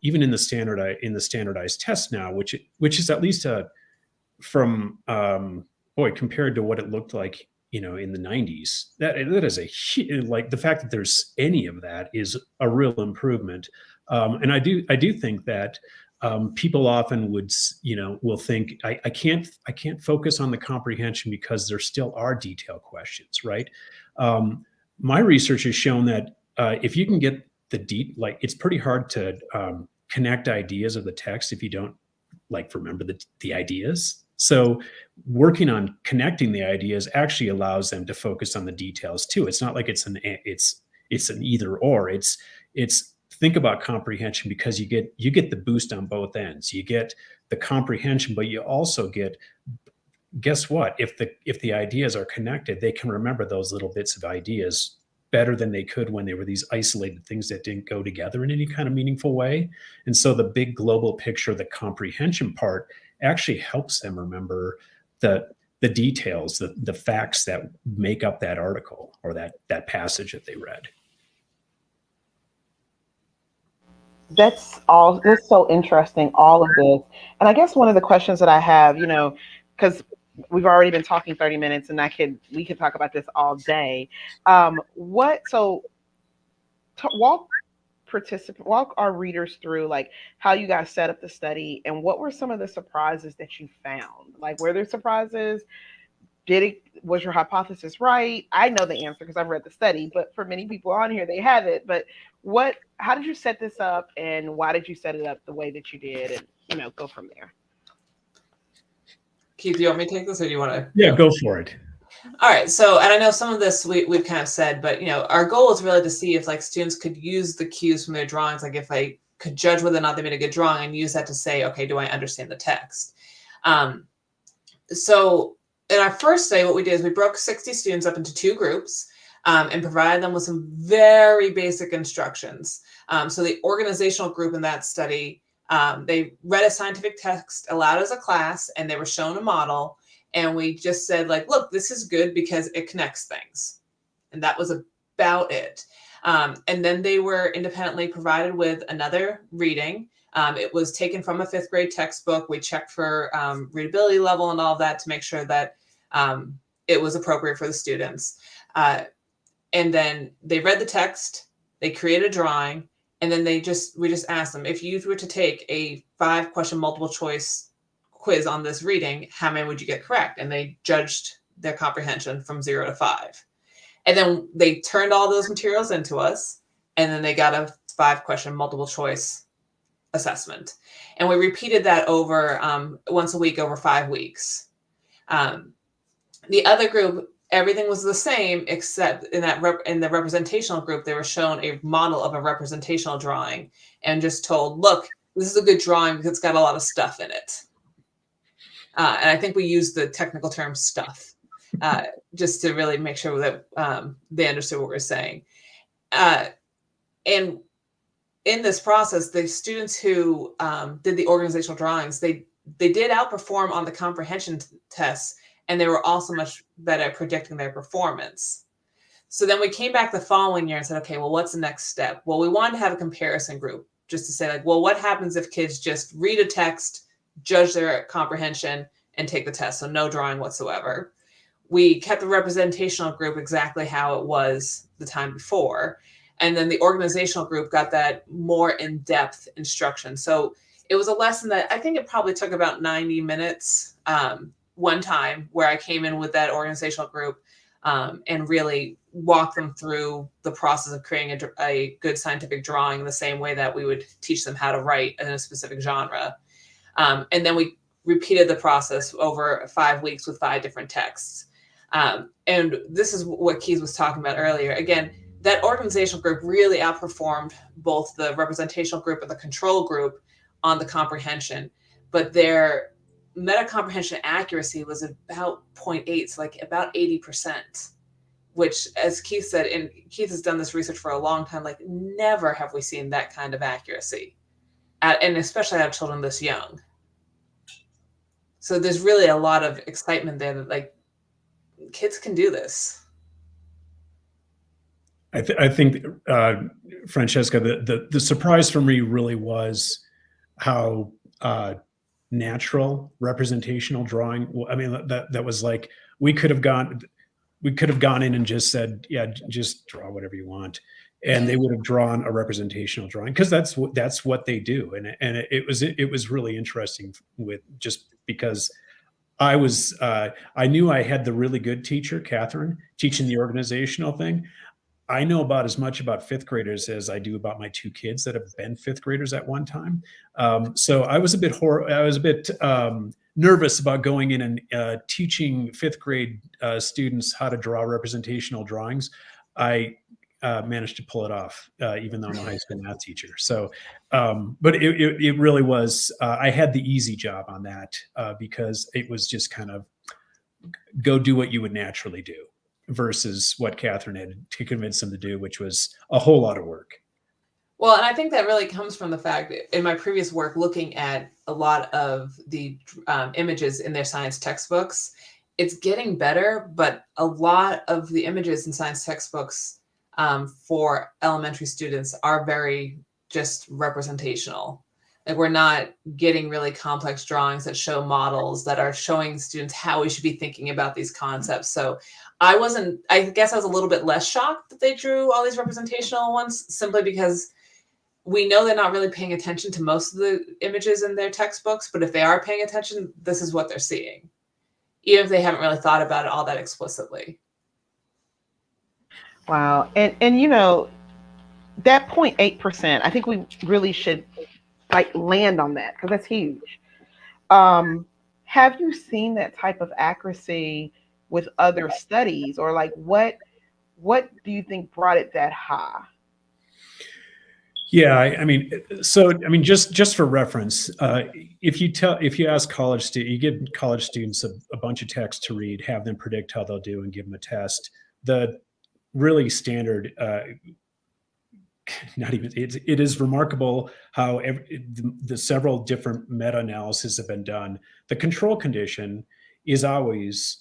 even in the standardized test now, which is at least from boy, compared to what it looked like, in the 90s, that is like the fact that there's any of that is a real improvement. And I do think that people often will think I can't focus on the comprehension because there still are detail questions, right? My research has shown that if you can get like it's pretty hard to connect ideas of the text if you don't like remember the ideas. So working on connecting the ideas actually allows them to focus on the details too. It's not like it's an either or. It's think about comprehension because you get the boost on both ends. You get the comprehension, but you also get, guess what? If the ideas are connected, they can remember those little bits of ideas better than they could when they were these isolated things that didn't go together in any kind of meaningful way. And so the big global picture, the comprehension part, actually helps them remember the details, the facts that make up that article or that passage that they read. That's so interesting, all of this. And I guess one of the questions that I have, because we've already been talking 30 minutes and we could talk about this all day. Walk our readers through like how you guys set up the study and what were some of the surprises that you found? Like, were there surprises? Was your hypothesis right? I know the answer because I've read the study, but for many people on here, they haven't. But how did you set this up, and why did you set it up the way that you did, and go from there? Keith, do you want me to take this, or do you want to? Yeah, go for it. All right. So, and I know some of this we've kind of said, but our goal is really to see if like students could use the cues from their drawings, like if they could judge whether or not they made a good drawing and use that to say, okay, do I understand the text? So in our first day, what we did is we broke 60 students up into 2 groups and provided them with some very basic instructions. So the organizational group in that study, they read a scientific text aloud as a class, and they were shown a model. And we just said, like, look, this is good because it connects things. And that was about it. And then they were independently provided with another reading. It was taken from a 5th grade textbook. We checked for readability level and all of that to make sure that it was appropriate for the students. And then they read the text, they created a drawing, and then we just asked them, if you were to take a 5-question multiple choice quiz on this reading, how many would you get correct? And they judged their comprehension from 0 to 5. And then they turned all those materials into us, and then they got a 5-question multiple choice assessment. And we repeated that over once a week over 5 weeks. The other group, everything was the same, except in the representational group, they were shown a model of a representational drawing and just told, look, this is a good drawing because it's got a lot of stuff in it. And I think we used the technical term stuff just to really make sure that they understood what we were saying. And in this process, the students who did the organizational drawings, they did outperform on the comprehension tests, and they were also much better at predicting their performance. So then we came back the following year and said, okay, well, what's the next step? Well, we wanted to have a comparison group just to say, like, well, what happens if kids just read a text, judge their comprehension, and take the test? So no drawing whatsoever. We kept the representational group exactly how it was the time before. And then the organizational group got that more in-depth instruction. So it was a lesson that I think it probably took about 90 minutes one time, where I came in with that organizational group and really walked them through the process of creating a good scientific drawing the same way that we would teach them how to write in a specific genre. And then we repeated the process over 5 weeks with 5 different texts. And this is what Keith was talking about earlier. Again, that organizational group really outperformed both the representational group and the control group on the comprehension, but their metacomprehension accuracy was about 0.8, so like about 80%, which, as Keith said, and Keith has done this research for a long time, like never have we seen that kind of accuracy, and especially out of children this young. So there's really a lot of excitement there that like kids can do this. I think, Francesca, the surprise for me really was how natural representational drawing. I mean, that was like we could have gone in and just said, yeah, just draw whatever you want, and they would have drawn a representational drawing because that's what they do, and it was really interesting with just because I knew I had the really good teacher, Catherine, teaching the organizational thing. I know about as much about fifth graders as I do about my two kids that have been fifth graders at one time. So I was a bit nervous about going in and teaching fifth grade students how to draw representational drawings. I managed to pull it off, even though I'm a high school math teacher. So, but it really was. I had the easy job on that because it was just kind of go do what you would naturally do versus what Catherine had to convince them to do, which was a whole lot of work. Well, and I think that really comes from the fact in my previous work, looking at a lot of the images in their science textbooks, it's getting better, but a lot of the images in science textbooks for elementary students are very just representational. Like we're not getting really complex drawings that show models that are showing students how we should be thinking about these concepts. So I guess I was a little bit less shocked that they drew all these representational ones simply because we know they're not really paying attention to most of the images in their textbooks, but if they are paying attention, this is what they're seeing, even if they haven't really thought about it all that explicitly. Wow. And you know, that 0.8%, I think we really should like land on that because that's huge. Have you seen that type of accuracy with other studies, or like what do you think brought it that high? Yeah, I mean, so I mean, just for reference, if you ask college students, you give college students a bunch of text to read, have them predict how they'll do, and give them a test. The really standard, not even it is remarkable how the several different meta-analyses have been done. The control condition is always,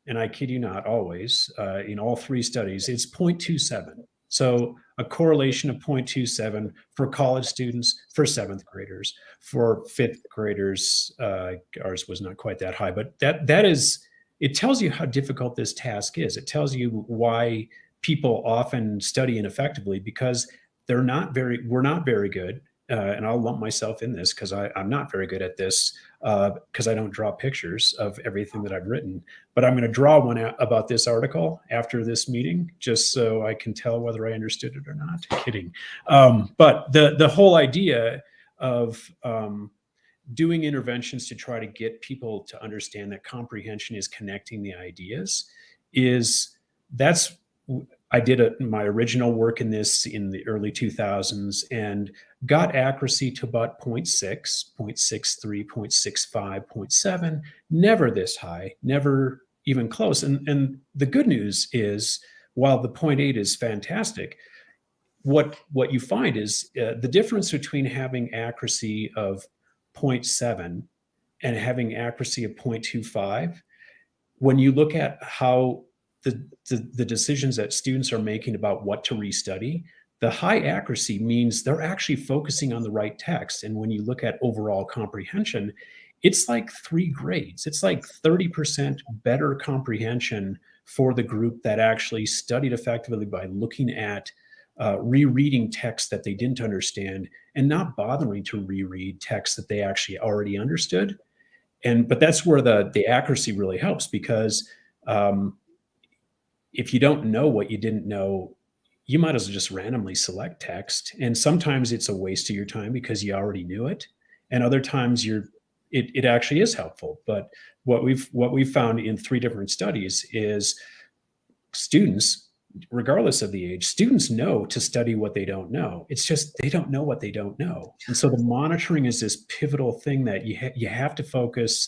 and I kid you not, always, in all three studies, it's 0.27. So a correlation of 0.27 for college students, for seventh graders, for fifth graders, ours was not quite that high, but that is, it tells you how difficult this task is. It tells you why people often study ineffectively because we're not very good. And I'll lump myself in this because I'm not very good at this because I don't draw pictures of everything that I've written. But I'm going to draw one about this article after this meeting, just so I can tell whether I understood it or not. Kidding. But the whole idea of doing interventions to try to get people to understand that comprehension is connecting the ideas I did my original work in this in the early 2000s and got accuracy to about 0.6, 0.63, 0.65, 0.7, never this high, never even close. And the good news is, while the 0.8 is fantastic, what you find is the difference between having accuracy of 0.7 and having accuracy of 0.25, when you look at how the decisions that students are making about what to restudy, the high accuracy means they're actually focusing on the right text. And when you look at overall comprehension, it's like 3 grades. It's like 30% better comprehension for the group that actually studied effectively by looking at rereading text that they didn't understand and not bothering to reread text that they actually already understood. But that's where the accuracy really helps, because if you don't know what you didn't know, you might as well just randomly select text. And sometimes it's a waste of your time because you already knew it. And other times it actually is helpful. But what we've found in 3 different studies is students, regardless of the age, students know to study what they don't know. It's just they don't know what they don't know. And so the monitoring is this pivotal thing that you have to focus.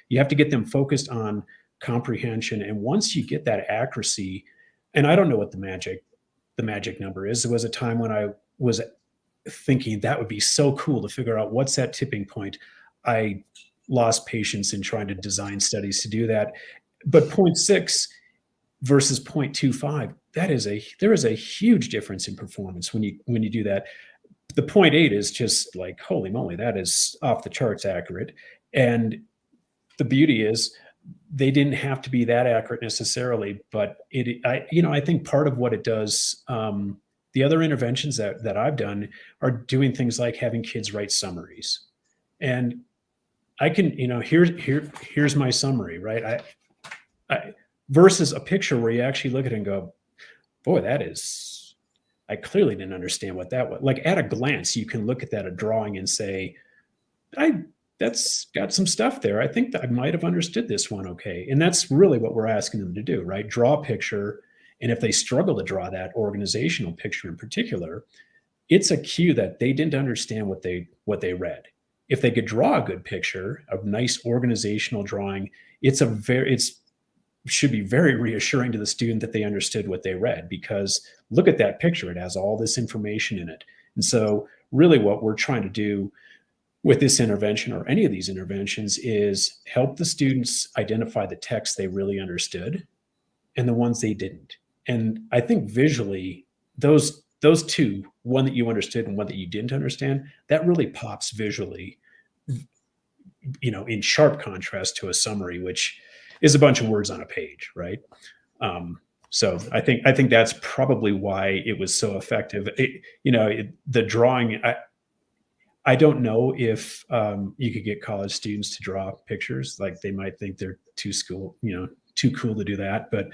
You have to get them focused on comprehension. And once you get that accuracy, and I don't know what the magic number is. There was a time when I was thinking that would be so cool to figure out what's that tipping point. I lost patience in trying to design studies to do that. But 0.6 versus 0.25, there is a huge difference in performance when you do that. The 0.8 is just like, holy moly, that is off the charts accurate. And the beauty is they didn't have to be that accurate necessarily, but I think part of what it does, the other interventions that I've done are doing things like having kids write summaries. And I can, here's my summary, right? Versus a picture where you actually look at it and go, boy, I clearly didn't understand what that was. Like at a glance, you can look at that, a drawing, and say, that's got some stuff there. I think that I might have understood this one okay. And that's really what we're asking them to do, right? Draw a picture. And if they struggle to draw that organizational picture in particular, it's a cue that they didn't understand what they read. If they could draw a good picture, a nice organizational drawing, it should be very reassuring to the student that they understood what they read, because look at that picture. It has all this information in it. And so really what we're trying to do with this intervention, or any of these interventions, is help the students identify the text they really understood and the ones they didn't. And I think visually, those two, one that you understood and one that you didn't understand, that really pops visually, in sharp contrast to a summary, which is a bunch of words on a page, right? So I think that's probably why it was so effective. The drawing, I don't know if you could get college students to draw pictures. Like they might think they're too cool to do that. But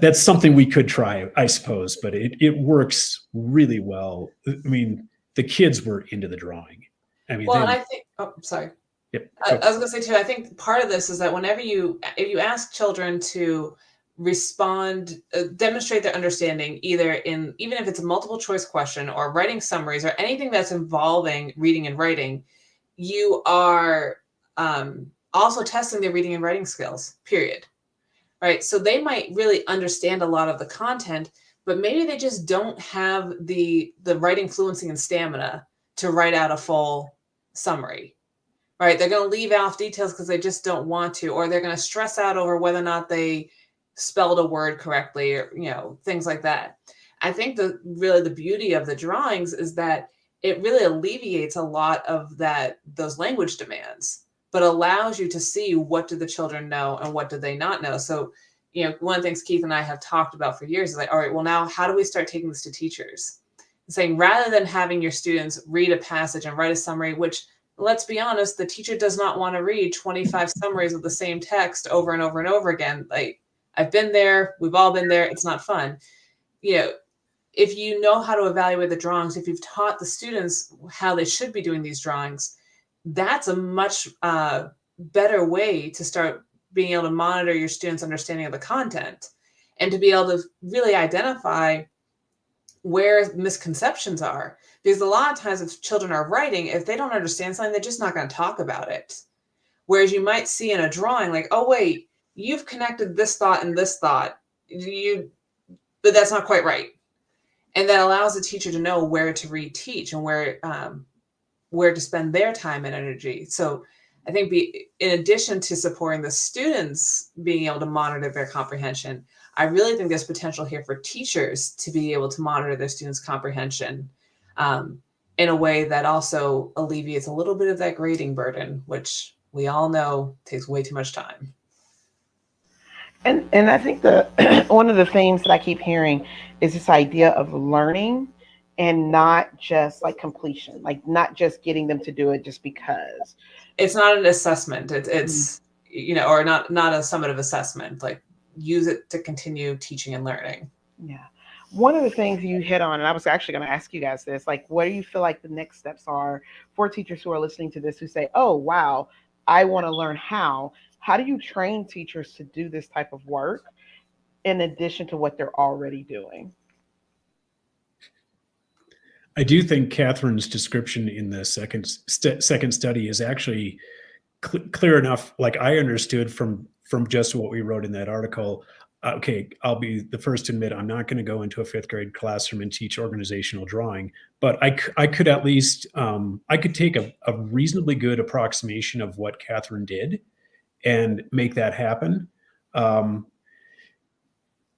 that's something we could try, I suppose. But it works really well. I mean, the kids were into the drawing. I mean, well, I think. Oh, sorry. Yep. I was going to say too. I think part of this is that if you ask children to respond, demonstrate their understanding, even if it's a multiple choice question or writing summaries or anything that's involving reading and writing, you are also testing their reading and writing skills, period. Right. So they might really understand a lot of the content, but maybe they just don't have the writing fluency and stamina to write out a full summary. Right. They're going to leave off details because they just don't want to, or they're going to stress out over whether or not they spelled a word correctly, or, things like that. I think the beauty of the drawings is that it really alleviates a lot of those language demands, but allows you to see what do the children know and what do they not know. So, one of the things Keith and I have talked about for years is like, all right, well, now how do we start taking this to teachers? Saying, rather than having your students read a passage and write a summary, which, let's be honest, the teacher does not want to read 25 summaries of the same text over and over and over again. Like, I've been there. We've all been there. It's not fun. If you know how to evaluate the drawings, if you've taught the students how they should be doing these drawings, that's a much better way to start being able to monitor your students' understanding of the content and to be able to really identify where misconceptions are. Because a lot of times if children are writing, if they don't understand something, they're just not going to talk about it. Whereas you might see in a drawing like, oh, wait, you've connected this thought and this thought, but that's not quite right. And that allows the teacher to know where to reteach and where to spend their time and energy. So I think in addition to supporting the students being able to monitor their comprehension, I really think there's potential here for teachers to be able to monitor their students' comprehension in a way that also alleviates a little bit of that grading burden, which we all know takes way too much time. And I think one of the themes that I keep hearing is this idea of learning and not just like completion, like not just getting them to do it just because. It's not an assessment. It's or not a summative assessment. Like use it to continue teaching and learning. Yeah. One of the things you hit on, and I was actually going to ask you guys this, like, what do you feel like the next steps are for teachers who are listening to this who say, oh, wow, I want to learn how? How do you train teachers to do this type of work in addition to what they're already doing? I do think Catherine's description in the second study is actually clear enough. Like I understood from just what we wrote in that article. Okay, I'll be the first to admit I'm not going to go into a fifth grade classroom and teach organizational drawing, but I could at least I could take a reasonably good approximation of what Catherine did and make that happen.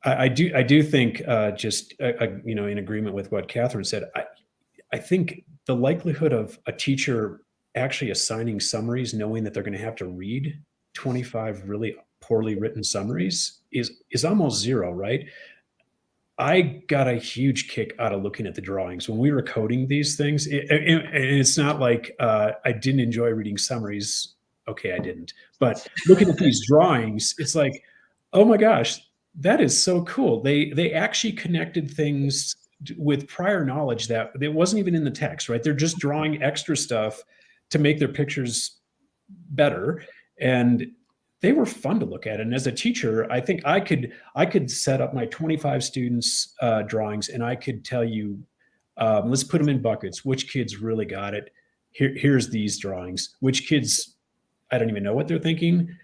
I do think in agreement with what Catherine said. I think the likelihood of a teacher actually assigning summaries, knowing that they're going to have to read 25 really poorly written summaries, is almost zero, right? I got a huge kick out of looking at the drawings when we were coding these things. And it's not like I didn't enjoy reading summaries. Okay, I didn't. But looking at these drawings, it's like, oh my gosh, that is so cool. They actually connected things with prior knowledge that it wasn't even in the text, right? They're just drawing extra stuff to make their pictures better. And they were fun to look at. And as a teacher, I think I could set up my 25 students drawings, and I could tell you, let's put them in buckets. Which kids really got it? Here's these drawings. Which kids, I don't even know what they're thinking.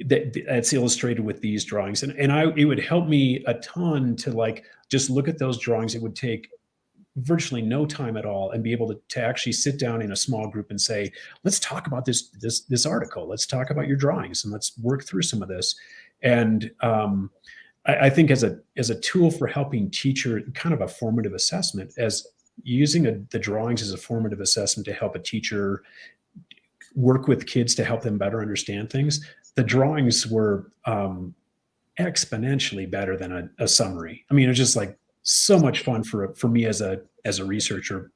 That's illustrated with these drawings, and it would help me a ton to like just look at those drawings. It would take virtually no time at all, and be able to actually sit down in a small group and say, let's talk about this article. Let's talk about your drawings, and let's work through some of this. And I think as a tool for helping teacher, kind of a formative assessment, as using the drawings as a formative assessment to help a teacher work with kids to help them better understand things, the drawings were exponentially better than a summary. I mean, it was just like so much fun for me as a researcher,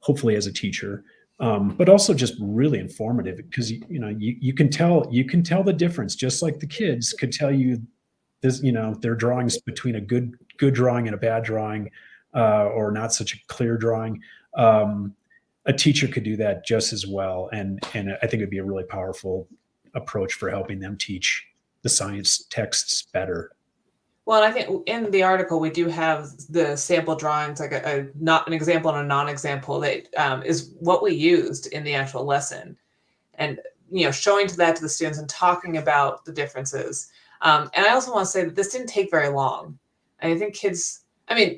hopefully as a teacher, but also just really informative, because you can tell the difference, just like the kids could tell you this, their drawings between a good drawing and a bad drawing, or not such a clear drawing. A teacher could do that just as well, and I think it'd be a really powerful approach for helping them teach the science texts better. Well, and I think in the article, we do have the sample drawings, like not an example and a non-example that is what we used in the actual lesson. And, showing that to the students and talking about the differences. And I also want to say that this didn't take very long. I think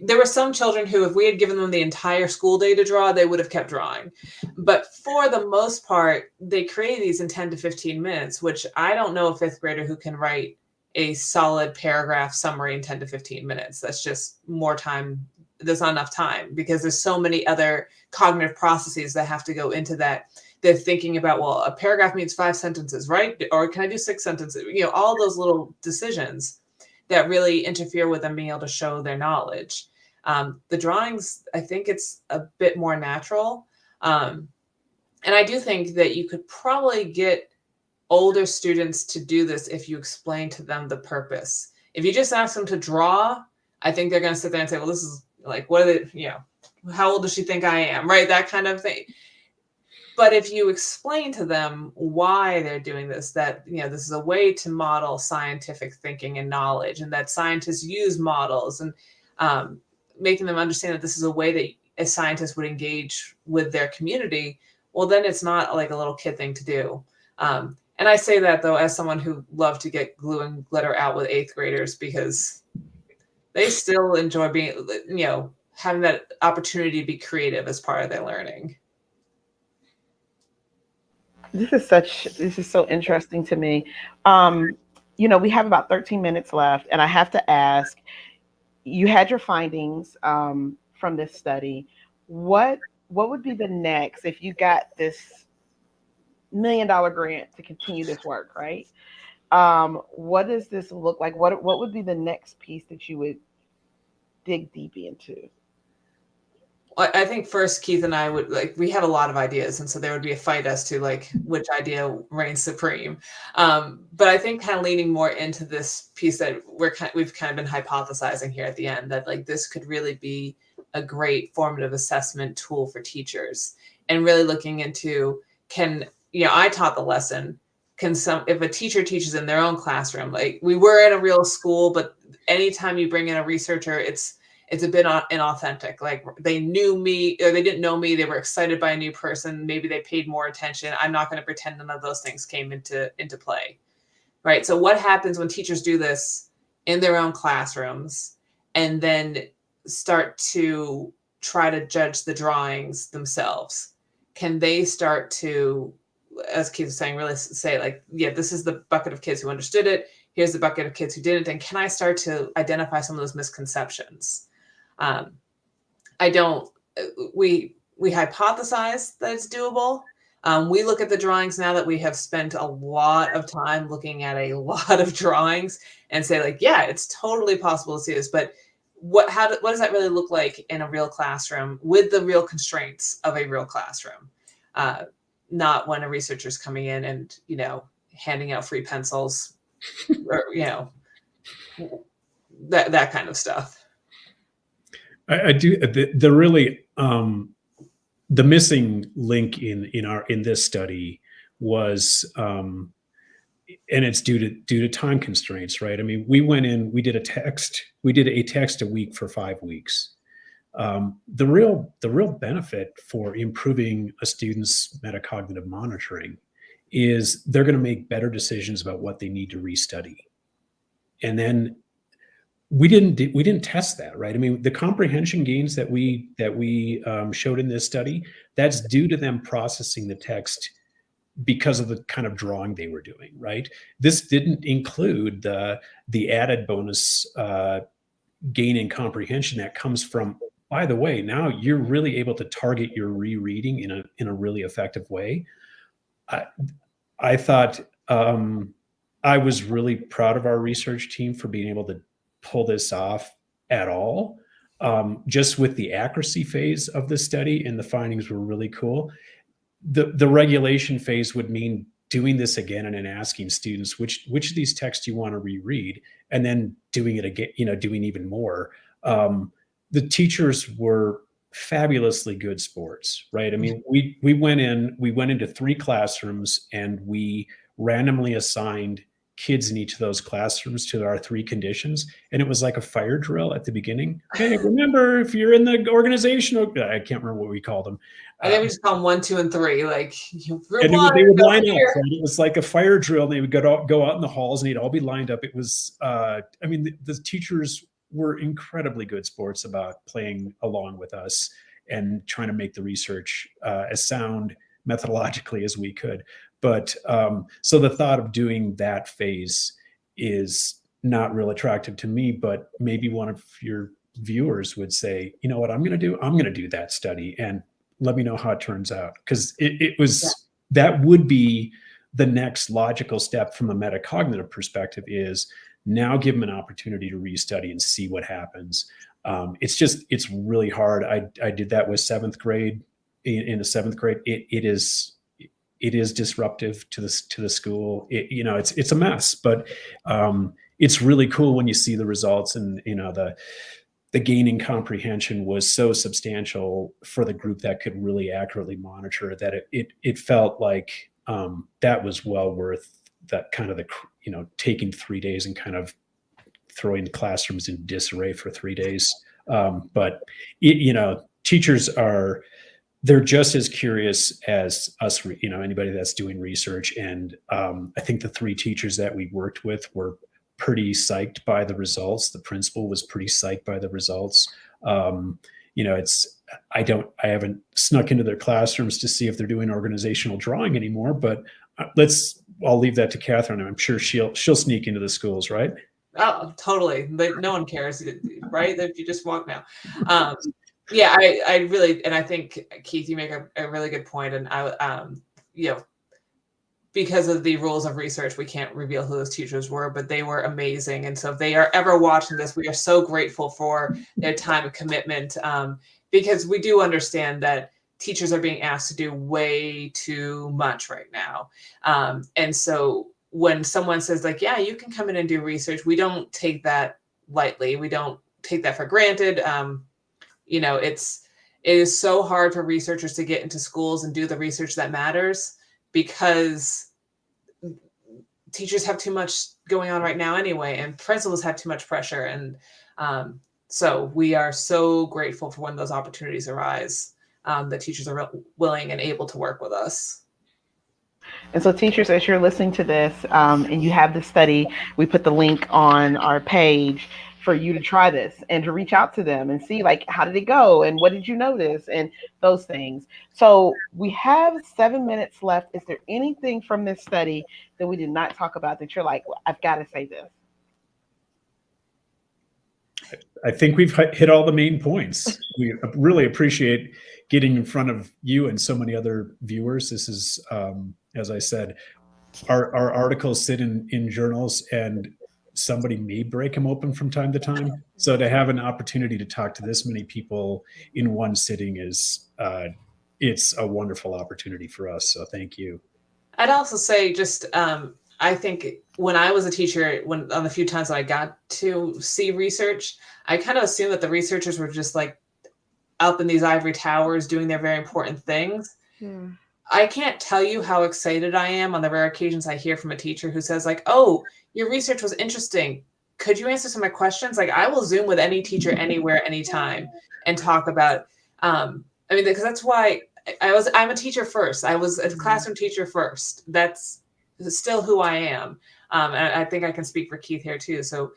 there were some children who, if we had given them the entire school day to draw, they would have kept drawing. But for the most part, they created these in 10 to 15 minutes, which I don't know a fifth grader who can write a solid paragraph summary in 10 to 15 minutes. That's just more time. There's not enough time, because there's so many other cognitive processes that have to go into that. They're thinking about, well, a paragraph means 5 sentences, right? Or can I do 6 sentences? All those little decisions that really interfere with them being able to show their knowledge. The drawings, I think it's a bit more natural. And I do think that you could probably get older students to do this if you explain to them the purpose. If you just ask them to draw, I think they're going to sit there and say, well, this is like, what are they, how old does she think I am? Right? That kind of thing. But if you explain to them why they're doing this, that, this is a way to model scientific thinking and knowledge, and that scientists use models, and making them understand that this is a way that a scientist would engage with their community, well, then it's not like a little kid thing to do. And I say that, though, as someone who loved to get glue and glitter out with 8th graders, because they still enjoy being, having that opportunity to be creative as part of their learning. This is so interesting to me. We have about 13 minutes left, and I have to ask, you had your findings from this study. What would be the next, if you got this $1 million grant to continue this work, right? What does this look like? What would be the next piece that you would dig deep into? I think first, Keith and I we have a lot of ideas, and so there would be a fight as to which idea reigns supreme. But I think kind of leaning more into this piece that we've kind of been hypothesizing here at the end, that this could really be a great formative assessment tool for teachers, and really looking into, I taught the lesson. If a teacher teaches in their own classroom, we were in a real school, but anytime you bring in a researcher, it's a bit inauthentic. They knew me, or they didn't know me. They were excited by a new person. Maybe they paid more attention. I'm not going to pretend none of those things came into play, right? So what happens when teachers do this in their own classrooms, and then start to try to judge the drawings themselves? Can they start to, as Keith was saying, really say, this is the bucket of kids who understood it. Here's the bucket of kids who didn't. And can I start to identify some of those misconceptions? We hypothesize that it's doable. We look at the drawings now that we have spent a lot of time looking at a lot of drawings and say like, yeah, it's totally possible to see this, but what does that really look like in a real classroom with the real constraints of a real classroom? Not when a researcher's coming in and, handing out free pencils or, that kind of stuff. I do the really the missing link in this study was and it's due to time constraints, right? I mean, we went in, we did a text a week for 5 weeks. The real benefit for improving a student's metacognitive monitoring is they're going to make better decisions about what they need to restudy. And then we didn't test that, right? I mean, the comprehension gains that we showed in this study, that's due to them processing the text because of the kind of drawing they were doing, right? This didn't include the added bonus gain in comprehension that comes from, by the way, now you're really able to target your rereading in a really effective way. I thought I was really proud of our research team for being able to pull this off at all. Just with the accuracy phase of the study, and the findings were really cool. The regulation phase would mean doing this again and then asking students which of these texts you want to reread, and then doing it again, doing even more. The teachers were fabulously good sports, right? I mean, we went into 3 classrooms and we randomly assigned kids in each of those classrooms to our 3 conditions. And it was like a fire drill at the beginning. Hey, remember, if you're in the organizational, I can't remember what we called them. I think we just call them 1, 2, and 3. Like, and they would line up. Right? It was like a fire drill. And they would go out in the halls and they'd all be lined up. It was, the teachers were incredibly good sports about playing along with us and trying to make the research as sound methodologically as we could. But so the thought of doing that phase is not real attractive to me, but maybe one of your viewers would say, you know what I'm going to do? I'm going to do that study and let me know how it turns out. Because that would be the next logical step from a metacognitive perspective, is now give them an opportunity to restudy and see what happens. It's really hard. I did that with 7th grade. In the 7th grade, it is disruptive to the school. It's a mess, but it's really cool when you see the results, and the gain in comprehension was so substantial for the group that could really accurately monitor that it felt like that was well worth that kind of taking 3 days and kind of throwing the classrooms in disarray for 3 days. But teachers they're just as curious as us, anybody that's doing research. And I think the 3 teachers that we worked with were pretty psyched by the results. The principal was pretty psyched by the results. I haven't snuck into their classrooms to see if they're doing organizational drawing anymore, but I'll leave that to Catherine. I'm sure she'll sneak into the schools, right? Oh, totally. No one cares, right? If you just walk now. Yeah, I really, and I think, Keith, you make a really good point. And because of the rules of research, we can't reveal who those teachers were, but they were amazing. And so if they are ever watching this, we are so grateful for their time and commitment, because we do understand that teachers are being asked to do way too much right now. And so when someone says like, yeah, you can come in and do research, we don't take that lightly. We don't take that for granted. It is so hard for researchers to get into schools and do the research that matters, because teachers have too much going on right now anyway, and principals have too much pressure. And so we are so grateful for when those opportunities arise, that teachers are willing and able to work with us. And so teachers, as you're listening to this and you have the study, we put the link on our page for you to try this and to reach out to them and see like how did it go and what did you notice and those things. So we have 7 minutes left. Is there anything from this study that we did not talk about that you're like, well, I've got to say this? I think we've hit all the main points. We really appreciate getting in front of you and so many other viewers. This is, as I said, our articles sit in journals, and somebody may break them open from time to time. So to have an opportunity to talk to this many people in one sitting is, it's a wonderful opportunity for us. So thank you. I'd also say just, I think when I was a teacher, on the few times that I got to see research, I kind of assumed that the researchers were just like up in these ivory towers doing their very important things. Yeah. I can't tell you how excited I am on the rare occasions I hear from a teacher who says like, oh, your research was interesting. Could you answer some of my questions? Like I will Zoom with any teacher anywhere, anytime and talk about, I mean, because that's why I'm a teacher first. I was a classroom teacher first. That's still who I am. And I think I can speak for Keith here too. So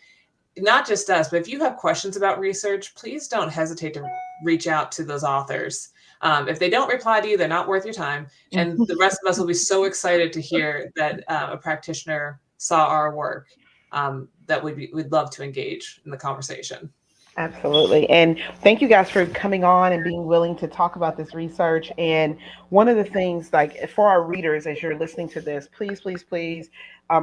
not just us, but if you have questions about research, please don't hesitate to reach out to those authors. If they don't reply to you, they're not worth your time. And the rest of us will be so excited to hear that a practitioner saw our work, that we'd love to engage in the conversation. Absolutely. And thank you guys for coming on and being willing to talk about this research. And one of the things, like for our readers, as you're listening to this, please, please, please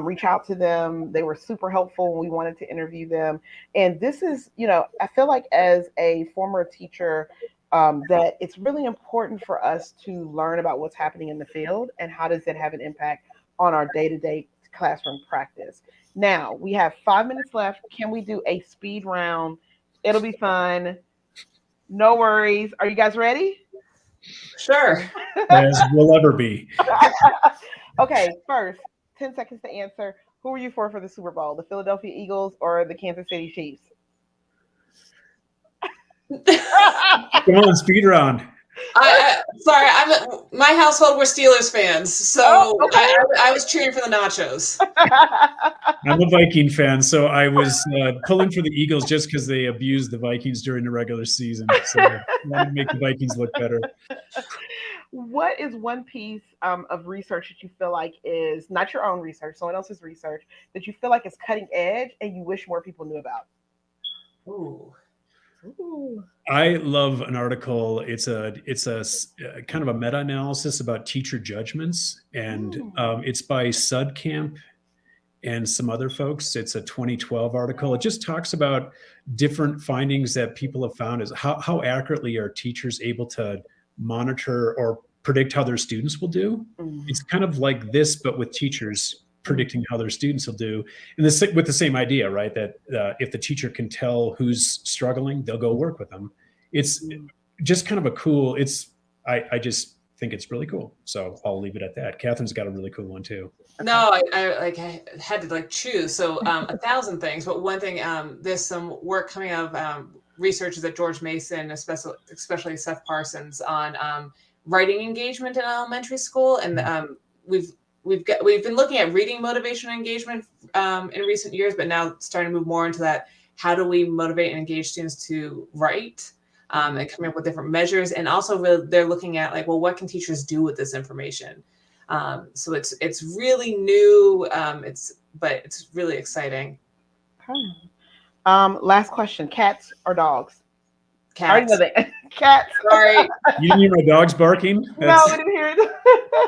reach out to them. They were super helpful. We wanted to interview them. And this is, I feel like as a former teacher, that it's really important for us to learn about what's happening in the field and how does it have an impact on our day-to-day classroom practice. Now, we have 5 minutes left. Can we do a speed round? It'll be fun. No worries. Are you guys ready? Sure. As we'll ever be. Okay, first, 10 seconds to answer. Who are you for the Super Bowl? The Philadelphia Eagles or the Kansas City Chiefs? Come on, speed round. Sorry, my household were Steelers fans, so okay. I was cheering for the nachos. I'm a Viking fan, so I was pulling for the Eagles just because they abused the Vikings during the regular season. So I wanted to make the Vikings look better. What is one piece of research that you feel like is not your own research, someone else's research, that you feel like is cutting edge and you wish more people knew about? Ooh. I love an article. It's a kind of a meta-analysis about teacher judgments, and it's by Sudkamp and some other folks. It's a 2012 article. It just talks about different findings that people have found is how accurately are teachers able to monitor or predict how their students will do. It's kind of like this, but with teachers predicting how their students will do, and this with the same idea, right? That if the teacher can tell who's struggling, they'll go work with them. It's just kind of a cool. I just think it's really cool. So I'll leave it at that. Catherine's got a really cool one too. No, I had to choose. So 1,000 things, but one thing, there's some work coming out of researchers at George Mason, especially Seth Parsons, on writing engagement in elementary school, and we've been looking at reading motivation and engagement in recent years, but now starting to move more into that. How do we motivate and engage students to write, and coming up with different measures, and also they're looking at what can teachers do with this information? So it's really new. But it's really exciting. Okay. Last question: cats or dogs? Cats. I already know that. Cats. Sorry. You didn't hear my dogs barking? No, we didn't hear it.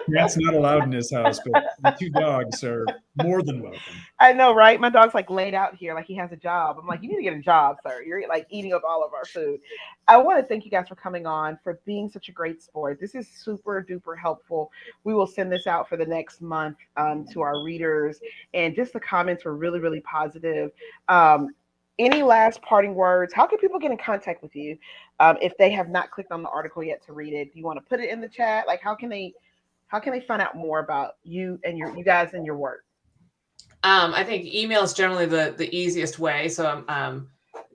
That's not allowed in this house, but the 2 dogs are more than welcome. I know, right? My dog's laid out here like he has a job. I'm like, you need to get a job, sir. You're eating up all of our food. I want to thank you guys for coming on, for being such a great sport. This is super duper helpful. We will send this out for the next month to our readers, and just the comments were really, really positive. Any last parting words? How can people get in contact with you if they have not clicked on the article yet to read it? Do you want to put it in the chat? How can they find out more about you and you guys and your work? I think email is generally the easiest way. So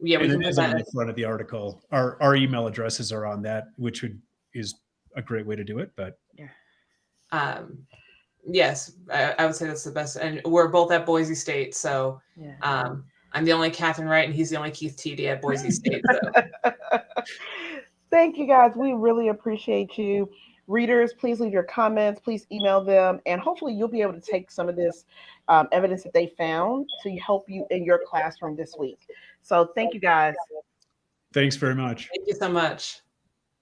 we can put that on the front of the article. Our email addresses are on that, which is a great way to do it. But yeah. Yes, I would say that's the best. And we're both at Boise State, so I'm the only Catherine Wright, and he's the only Keith TD at Boise State. So. Thank you, guys. We really appreciate you. Readers, please leave your comments. Please email them. And hopefully you'll be able to take some of this evidence that they found to help you in your classroom this week. So thank you, guys. Thanks very much. Thank you so much.